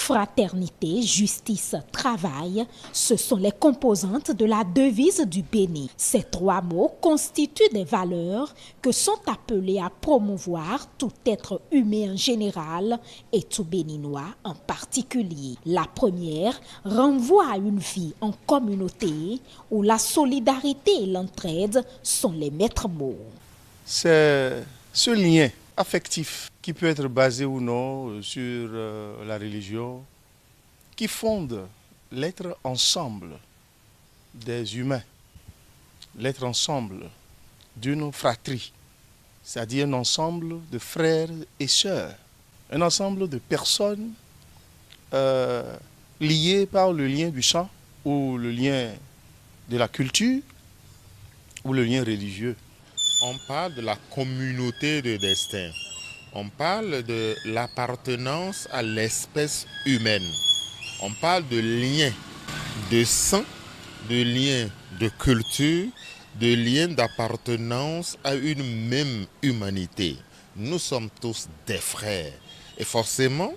Fraternité, justice, travail, ce sont les composantes de la devise du Bénin. Ces trois mots constituent des valeurs que sont appelées à promouvoir tout être humain en général et tout béninois en particulier. La première renvoie à une vie en communauté où la solidarité et l'entraide sont les maîtres mots. C'est ce lien affectif qui peut être basé ou non sur la religion qui fonde l'être ensemble des humains, l'être ensemble d'une fratrie, c'est-à-dire un ensemble de frères et sœurs, un ensemble de personnes liées par le lien du sang ou le lien de la culture ou le lien religieux. On parle de la communauté de destin. On parle de l'appartenance à l'espèce humaine. On parle de liens de sang, de liens de culture, de liens d'appartenance à une même humanité. Nous sommes tous des frères. Et forcément,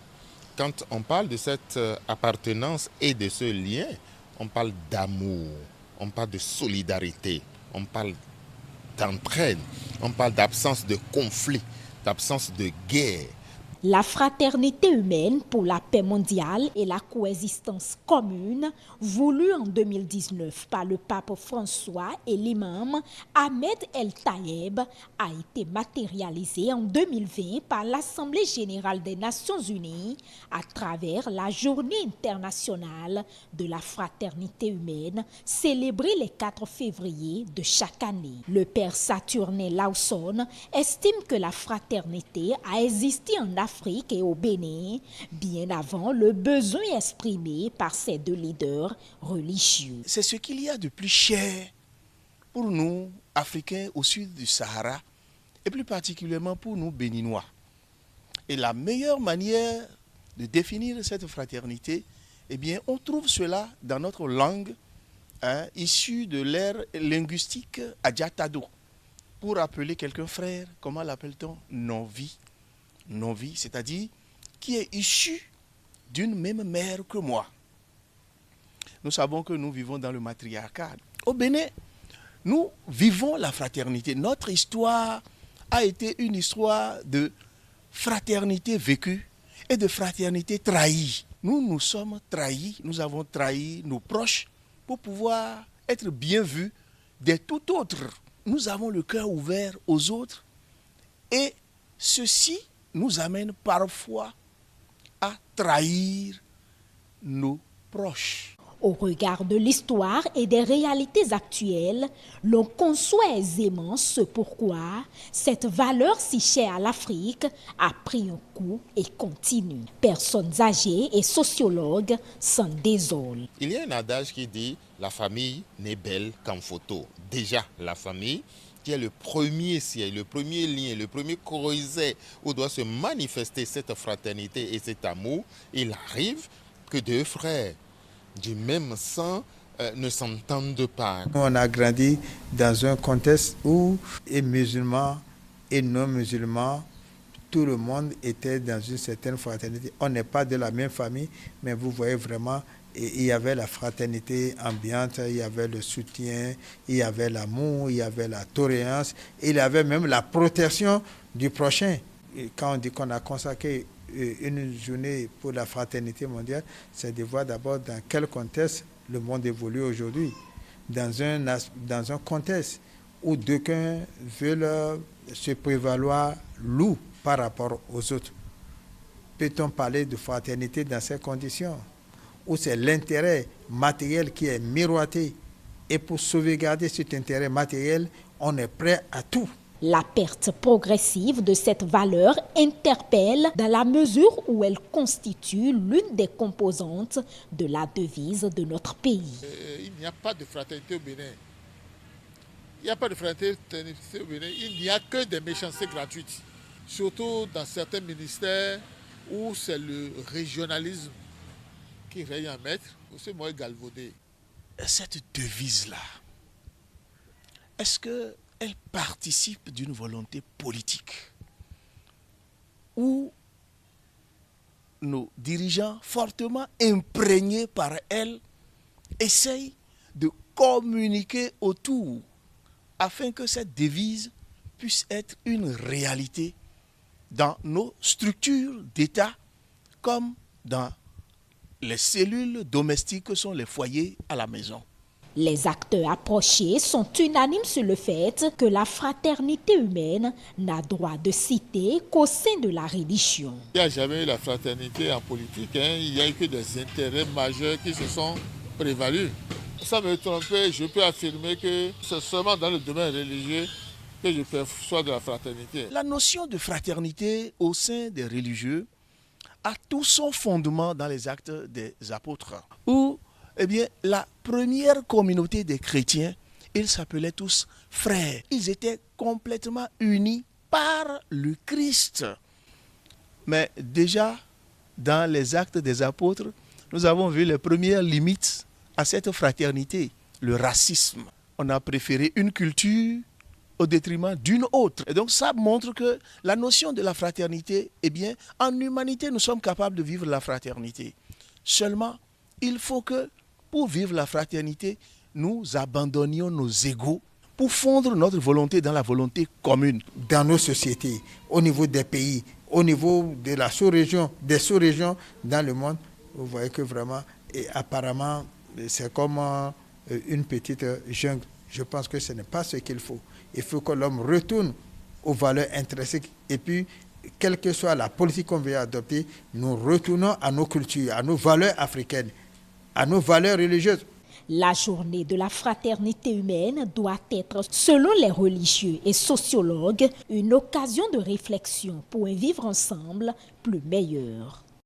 quand on parle de cette appartenance et de ce lien, on parle d'amour, on parle de solidarité, on parle d'entraide, on parle d'absence de conflit, d'absence de guerre. La fraternité humaine pour la paix mondiale et la coexistence commune, voulue en 2019 par le pape François et l'imam Ahmed El Tayeb, a été matérialisée en 2020 par l'Assemblée générale des Nations unies à travers la Journée internationale de la fraternité humaine, célébrée le 4 février de chaque année. Le père Saturnin Lawson estime que la fraternité a existé en Afrique et au Bénin, bien avant le besoin exprimé par ces deux leaders religieux. C'est ce qu'il y a de plus cher pour nous, Africains au sud du Sahara, et plus particulièrement pour nous, Béninois. Et la meilleure manière de définir cette fraternité, eh bien, on trouve cela dans notre langue, issue de l'ère linguistique Adjatado. Pour appeler quelqu'un frère, comment l'appelle-t-on? Non-vie. Non-vie, c'est-à-dire qui est issu d'une même mère que moi. Nous savons que nous vivons dans le matriarcat. Au Bénin, nous vivons la fraternité. Notre histoire a été une histoire de fraternité vécue et de fraternité trahie. Nous nous sommes trahis, nous avons trahi nos proches pour pouvoir être bien vus des tout autres. Nous avons le cœur ouvert aux autres et ceci nous amène parfois à trahir nos proches. Au regard de l'histoire et des réalités actuelles, l'on conçoit aisément ce pourquoi cette valeur si chère à l'Afrique a pris un coup et continue. Personnes âgées et sociologues s'en désolent. Il y a un adage qui dit « la famille n'est belle qu'en photo ». Déjà, la famille, qui est le premier siège, le premier lien, le premier creuset où doit se manifester cette fraternité et cet amour, il arrive que deux frères du même sang ne s'entendent pas. On a grandi dans un contexte où les musulmans et non-musulmans, tout le monde était dans une certaine fraternité. On n'est pas de la même famille, mais vous voyez vraiment, il y avait la fraternité ambiante, il y avait le soutien, il y avait l'amour, il y avait la tolérance, il y avait même la protection du prochain. Et quand on dit qu'on a consacré une journée pour la fraternité mondiale, c'est de voir d'abord dans quel contexte le monde évolue aujourd'hui. Dans un contexte où d'aucuns veulent se prévaloir loup par rapport aux autres. Peut-on parler de fraternité dans ces conditions où c'est l'intérêt matériel qui est miroité et pour sauvegarder cet intérêt matériel, on est prêt à tout. La perte progressive de cette valeur interpelle dans la mesure où elle constitue l'une des composantes de la devise de notre pays. Il n'y a pas de fraternité au Bénin. Il n'y a pas de fraternité au Bénin. Il n'y a que des méchancetés gratuites. Surtout dans certains ministères où c'est le régionalisme qui règne en maître, ou c'est moi galvaudé. Cette devise-là, est-ce qu'elle participe d'une volonté politique ou nos dirigeants, fortement imprégnés par elle, essayent de communiquer autour afin que cette devise puisse être une réalité dans nos structures d'État comme dans les cellules domestiques que sont les foyers à la maison. Les acteurs approchés sont unanimes sur le fait que la fraternité humaine n'a droit de citer qu'au sein de la religion. Il n'y a jamais eu la fraternité en politique, il n'y a eu que des intérêts majeurs qui se sont prévalus. Sans me tromper, je peux affirmer que c'est seulement dans le domaine religieux que je perçois de la fraternité. La notion de fraternité au sein des religieux a tout son fondement dans les actes des apôtres, où la première communauté des chrétiens, ils s'appelaient tous frères. Ils étaient complètement unis par le Christ. Mais déjà, dans les actes des apôtres, nous avons vu les premières limites à cette fraternité, le racisme. On a préféré une culture au détriment d'une autre. Et donc ça montre que la notion de la fraternité, en humanité, nous sommes capables de vivre la fraternité. Seulement, il faut que, pour vivre la fraternité, nous abandonnions nos égos pour fondre notre volonté dans la volonté commune. Dans nos sociétés, au niveau des pays, au niveau de la sous-région, des sous-régions dans le monde, vous voyez que vraiment, et apparemment, c'est comme une petite jungle. Je pense que ce n'est pas ce qu'il faut. Il faut que l'homme retourne aux valeurs intrinsèques et puis, quelle que soit la politique qu'on veut adopter, nous retournons à nos cultures, à nos valeurs africaines, à nos valeurs religieuses. La journée de la fraternité humaine doit être, selon les religieux et sociologues, une occasion de réflexion pour un vivre ensemble plus meilleur.